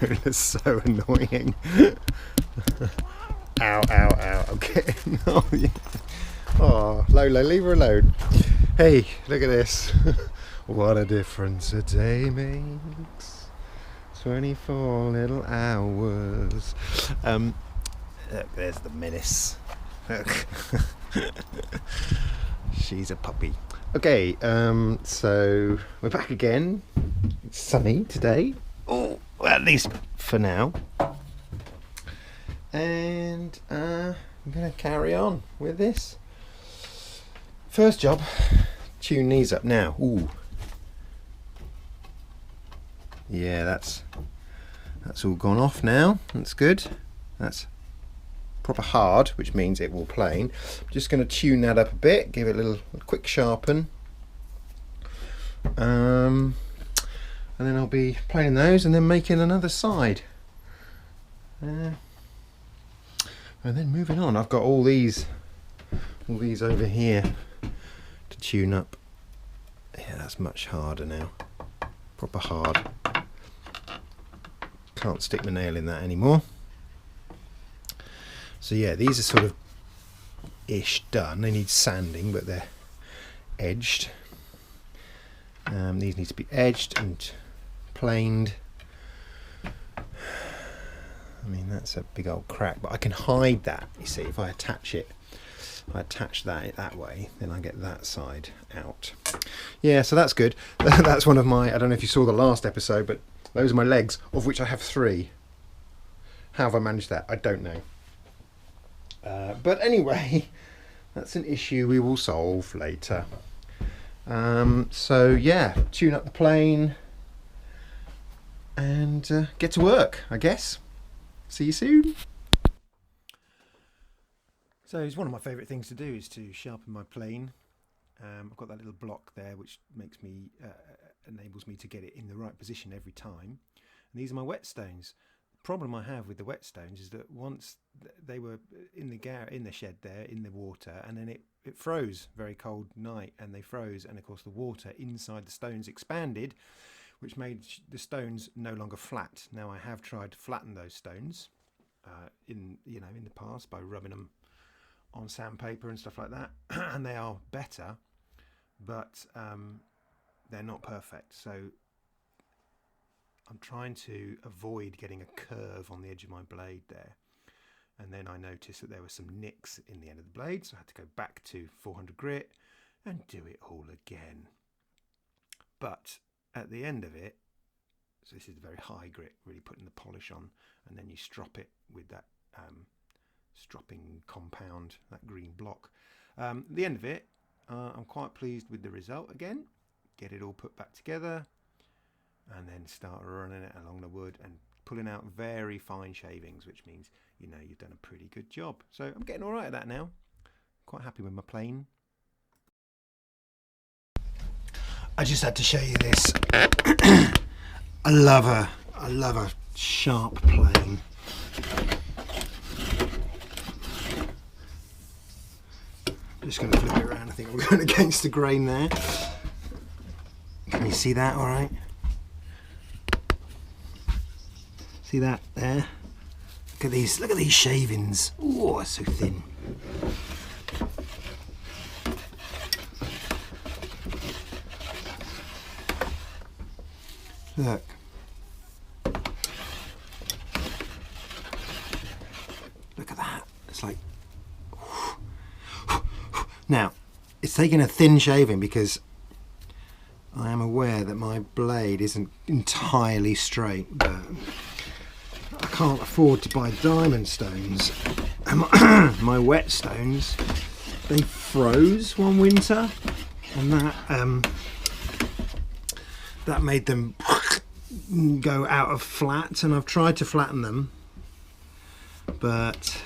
Lola's so annoying. Ow, ow, ow. Okay. Oh, yeah. Oh, Lola, leave her alone. Hey, look at this. What a difference a day makes. 24 little hours. Look, there's the menace. Look. She's a puppy. Okay, so we're back again. It's sunny today. Oh, well, at least for now. And I'm going to carry on with this. First job, tune these up now. Ooh. Yeah, that's all gone off now. That's good. That's proper hard, which means it will plane. I'm just going to tune that up a bit, give it a quick sharpen. And then I'll be playing those and then making another side. And then moving on. I've got all these over here to tune up. Yeah, that's much harder now. Proper hard. Can't stick my nail in that anymore. So yeah, these are sort of ish done. They need sanding, but they're edged. These need to be edged and planed. I mean, that's a big old crack, but I can hide that, you see, if I attach it. If I attach that way, then I get that side out. Yeah, so that's good. That's one of my, I don't know if you saw the last episode, but those are my legs, of which I have 3. How have I managed that? I don't know. But anyway, that's an issue we will solve later. So yeah, tune up the plane and get to work, I guess. See you soon. So it's one of my favourite things to do is to sharpen my plane. I've got that little block there which makes me enables me to get it in the right position every time. And these are my whetstones. The problem I have with the whetstones is that once they were in the shed there in the water, and then it froze, very cold night, and they froze, and of course the water inside the stones expanded, which made the stones no longer flat. Now I have tried to flatten those stones in the past by rubbing them on sandpaper and stuff like that, and they are better, but they're not perfect. So I'm trying to avoid getting a curve on the edge of my blade there. And then I noticed that there were some nicks in the end of the blade, so I had to go back to 400 grit and do it all again. But at the end of it, so this is the very high grit, really putting the polish on, and then you strop it with that stropping compound, that green block. At the end of it, I'm quite pleased with the result again. Get it all put back together and then start running it along the wood and pulling out very fine shavings, which means you've done a pretty good job. So I'm getting all right at that now. Quite happy with my plane. I just had to show you this. I love a sharp plane. Just going to flip it around. I think I'm going against the grain there. Can you see that all right? See that there? Look at these shavings. Oh, so thin. Look. Look at that. It's like... Now, it's taking a thin shaving because I am aware that my blade isn't entirely straight, but I can't afford to buy diamond stones. And my whetstones, they froze one winter, and that made them go out of flat, and I've tried to flatten them, but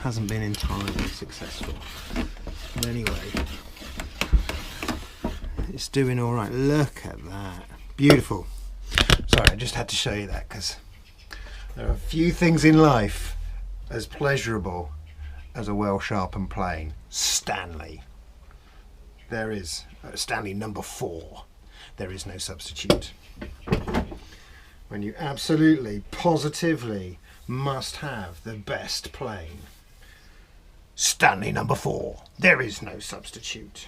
hasn't been entirely successful. But anyway, it's doing all right. Look at that, beautiful. Sorry, I just had to show you that because there are a few things in life as pleasurable as a well sharpened plane. Stanley. There is Stanley number 4. There is no substitute. when you absolutely, positively must have the best plane. Stanley number 4. There is no substitute.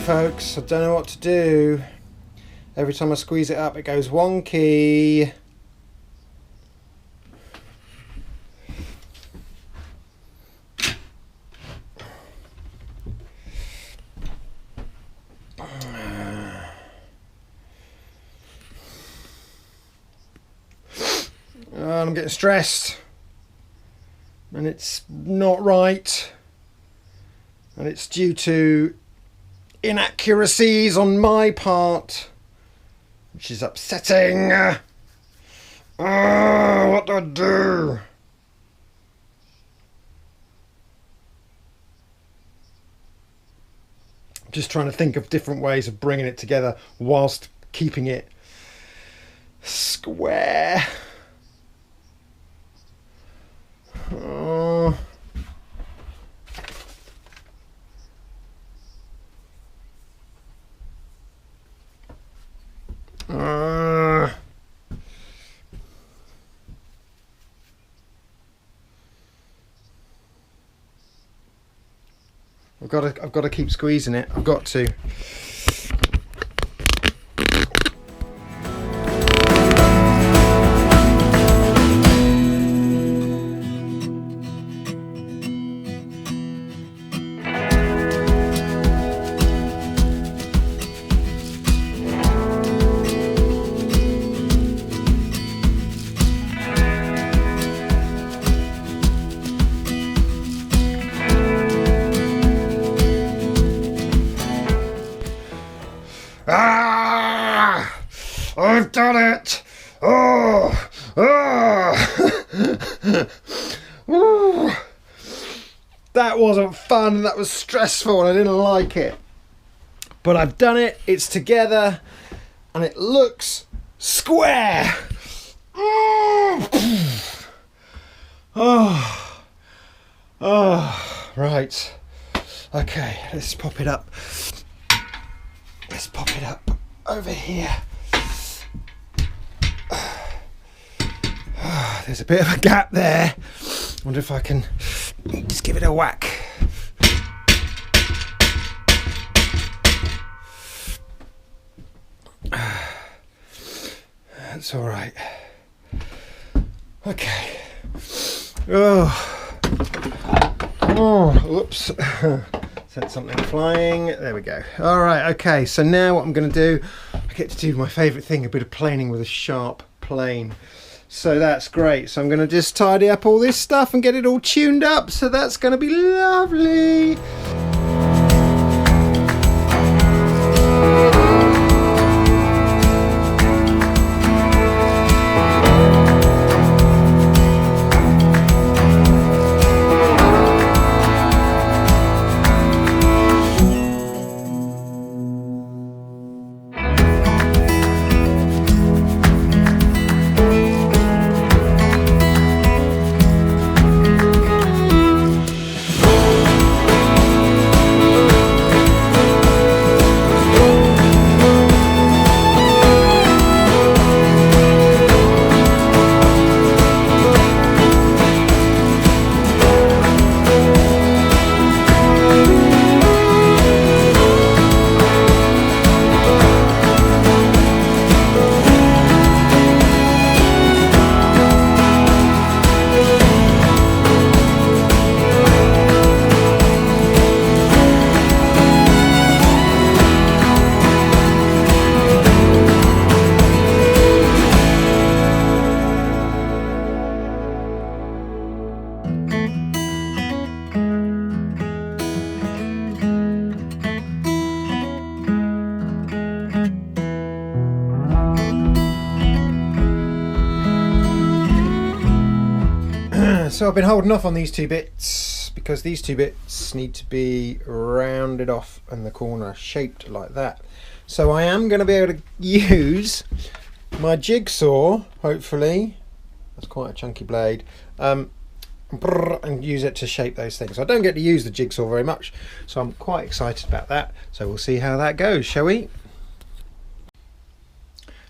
Folks, I don't know what to do. Every time I squeeze it up it goes wonky. I'm getting stressed and it's not right, and it's due to inaccuracies on my part, which is upsetting. What do I do? I'm just trying to think of different ways of bringing it together whilst keeping it square. I've got to keep squeezing it. I've got to. that wasn't fun. That was stressful and I didn't like it. But I've done it. It's together and it looks square. Right. Okay, let's pop it up. Let's pop it up over here. There's a bit of a gap there. Wonder if I can just give it a whack. That's all right. Okay. Whoops. Set something flying. There we go. All right. Okay. So now what I'm going to do, I get to do my favourite thing, a bit of planing with a sharp plane. So that's great. So I'm going to just tidy up all this stuff and get it all tuned up. So that's going to be lovely. So I've been holding off on these two bits because these two bits need to be rounded off and the corner shaped like that. So I am going to be able to use my jigsaw, hopefully. That's quite a chunky blade. And use it to shape those things. I don't get to use the jigsaw very much, so I'm quite excited about that. So we'll see how that goes, shall we?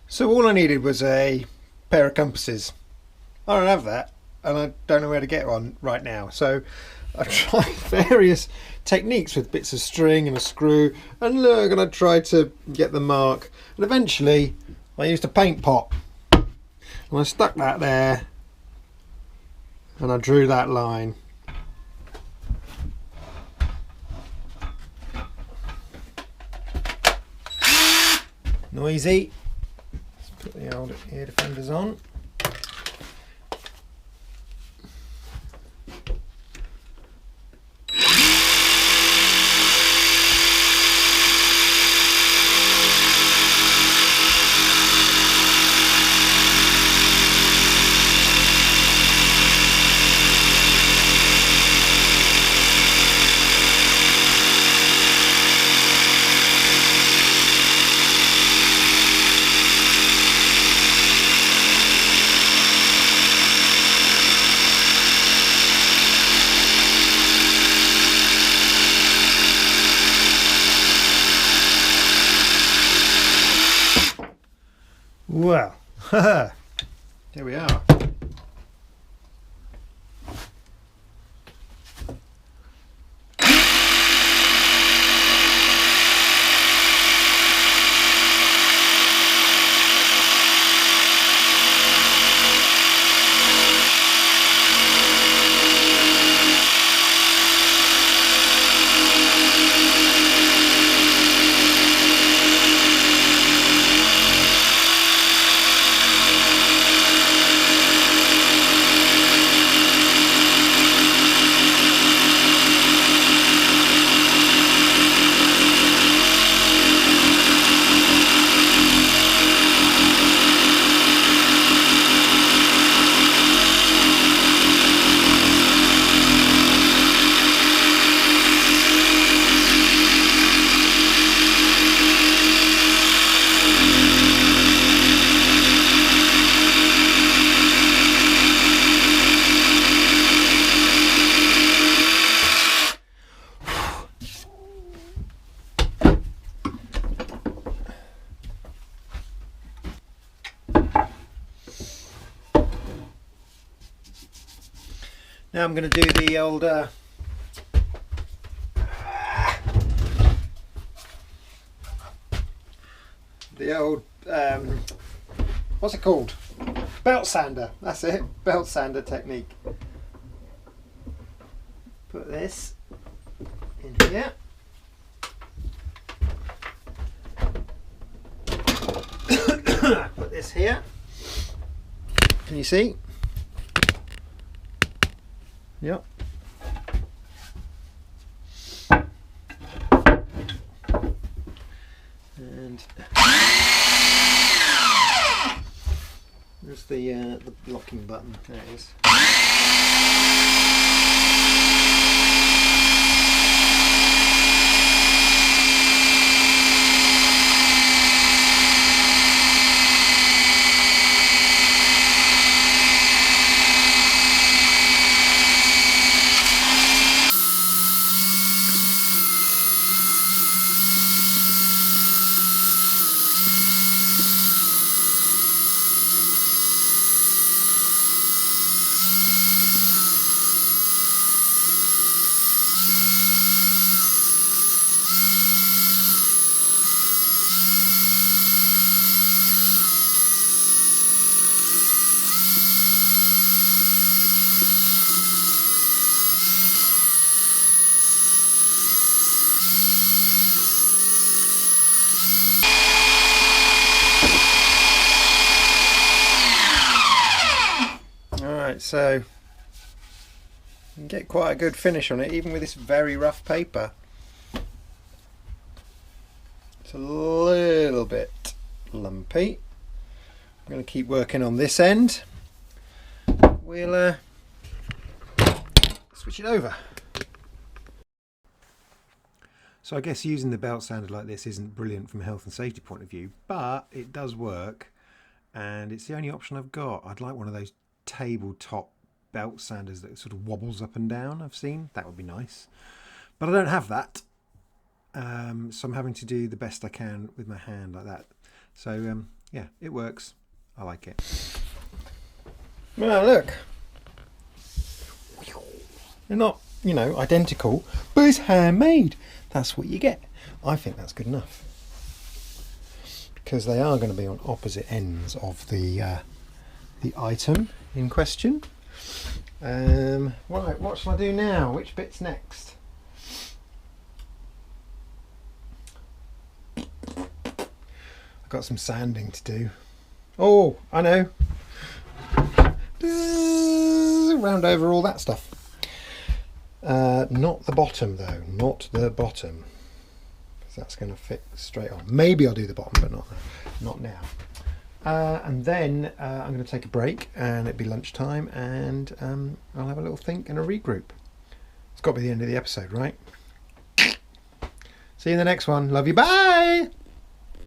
So all I needed was a pair of compasses. I don't have that, and I don't know where to get one right now. So I've tried various techniques with bits of string and a screw, and look, and I tried to get the mark, and eventually I used a paint pot, and I stuck that there, and I drew that line. Noisy. Let's put the old ear defenders on. Well, there we are. Now I'm going to do the old what's it called? Belt sander. That's it. Belt sander technique. Put this in here. Put this here. Can you see? Yep. And there's the blocking button. There it is. So you can get quite a good finish on it even with this very rough paper. It's a little bit lumpy. I'm going to keep working on this end. We'll switch it over. So I guess using the belt sander like this isn't brilliant from a health and safety point of view, but it does work and it's the only option I've got. I'd like one of those tabletop belt sanders that sort of wobbles up and down. I've seen that would be nice, but I don't have that, so I'm having to do the best I can with my hand like that. So yeah, it works. I like it. Well, look, they're not, you know, identical, but it's handmade. That's what you get. I think that's good enough because they are going to be on opposite ends of the item in question. Right, what shall I do now? Which bit's next? I've got some sanding to do. Oh, I know. Round over all that stuff. Not the bottom though, not the bottom. Because that's going to fit straight on. Maybe I'll do the bottom, but not now. And then I'm going to take a break and it'll be lunchtime and I'll have a little think and a regroup. It's got to be the end of the episode, right? See you in the next one. Love you. Bye!